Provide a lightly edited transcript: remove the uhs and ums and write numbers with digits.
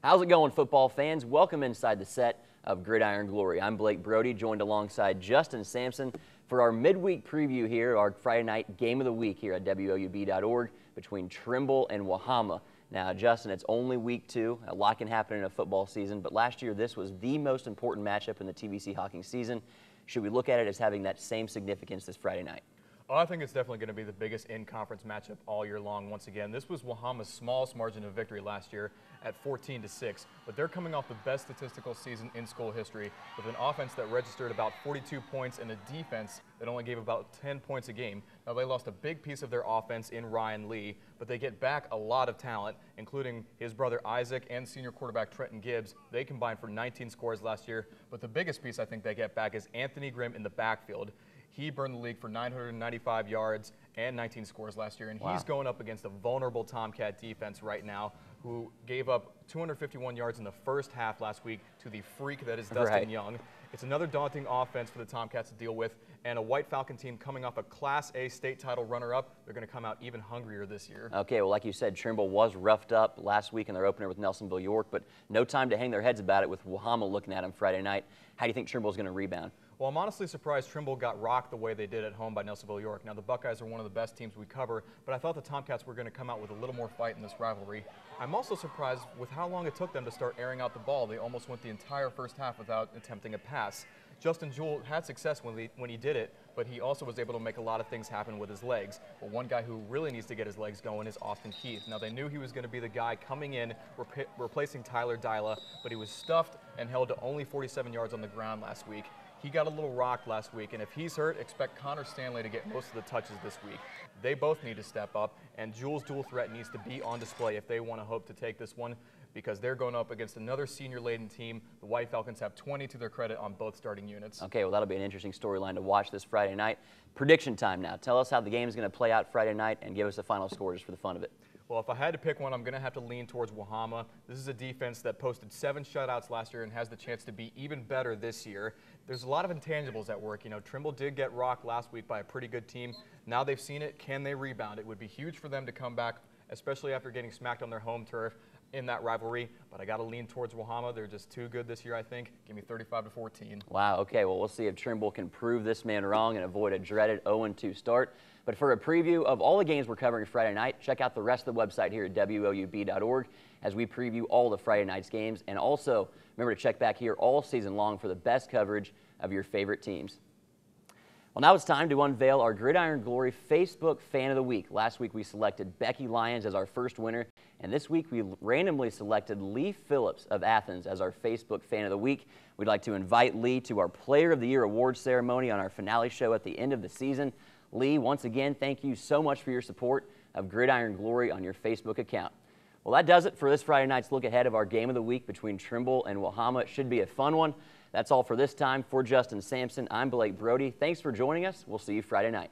How's it going, football fans? Welcome inside the set of Gridiron Glory. I'm Blake Brodie, joined alongside Justin Sampson for our midweek preview here, our Friday night game of the week here at WOUB.org between Trimble and Wahama. Now, Justin, it's only week 2. A lot can happen in a football season, but last year this was the most important matchup in the TVC hockey season. Should we look at it as having that same significance this Friday night? Oh, I think it's definitely going to be the biggest in-conference matchup all year long. Once again, this was Wahama's smallest margin of victory last year at 14-6, but they're coming off the best statistical season in school history with an offense that registered about 42 points and a defense that only gave about 10 points a game. Now, they lost a big piece of their offense in Ryan Lee, but they get back a lot of talent, including his brother Isaac and senior quarterback Trenton Gibbs. They combined for 19 scores last year, but the biggest piece I think they get back is Anthony Grimm in the backfield. He burned the league for 995 yards and 19 scores last year, and he's going up against a vulnerable Tomcat defense right now who gave up 251 yards in the first half last week to the freak that is Dustin Young. It's another daunting offense for the Tomcats to deal with, and a White Falcon team coming off a Class A state title runner-up. They're going to come out even hungrier this year. Okay, well, like you said, Trimble was roughed up last week in their opener with Nelsonville York, but no time to hang their heads about it with Wahama looking at them Friday night. How do you think Trimble's going to rebound? Well, I'm honestly surprised Trimble got rocked the way they did at home by Nelsonville York. Now, the Buckeyes are one of the best teams we cover, but I thought the Tomcats were going to come out with a little more fight in this rivalry. I'm also surprised with how long it took them to start airing out the ball. They almost went the entire first half without attempting a pass. Justin Jewell had success when he did it, but he also was able to make a lot of things happen with his legs. But one guy who really needs to get his legs going is Austin Keith. Now, they knew he was going to be the guy coming in, replacing Tyler Dyla, but he was stuffed and held to only 47 yards on the ground last week. He got a little rocked last week, and if he's hurt, expect Connor Stanley to get most of the touches this week. They both need to step up, and Jewell's dual threat needs to be on display if they want to hope to take this one, because they're going up against another senior-laden team. The White Falcons have 20 to their credit on both starting units. Okay, well, that'll be an interesting storyline to watch this Friday night. Prediction time now. Tell us how the game is going to play out Friday night, and give us a final score just for the fun of it. Well, if I had to pick one, I'm going to have to lean towards Wahama. This is a defense that posted 7 shutouts last year and has the chance to be even better this year. There's a lot of intangibles at work. You know, Trimble did get rocked last week by a pretty good team. Now they've seen it. Can they rebound? It would be huge for them to come back, especially after getting smacked on their home turf in that rivalry. But I got to lean towards Wahama. They're just too good this year, I think. Give me 35-14. Wow, okay. Well, we'll see if Trimble can prove this man wrong and avoid a dreaded 0-2 start. But for a preview of all the games we're covering Friday night, check out the rest of the website here at WOUB.org as we preview all the Friday night's games. And also, remember to check back here all season long for the best coverage of your favorite teams. Well, now it's time to unveil our Gridiron Glory Facebook Fan of the Week. Last week we selected Becky Lyons as our first winner, and this week we randomly selected Lee Phillips of Athens as our Facebook Fan of the Week. We'd like to invite Lee to our Player of the Year awards ceremony on our finale show at the end of the season. Lee, once again, thank you so much for your support of Gridiron Glory on your Facebook account. Well, that does it for this Friday night's look ahead of our game of the week between Trimble and Wahama. It should be a fun one. That's all for this time. For Justin Sampson, I'm Blake Brodie. Thanks for joining us. We'll see you Friday night.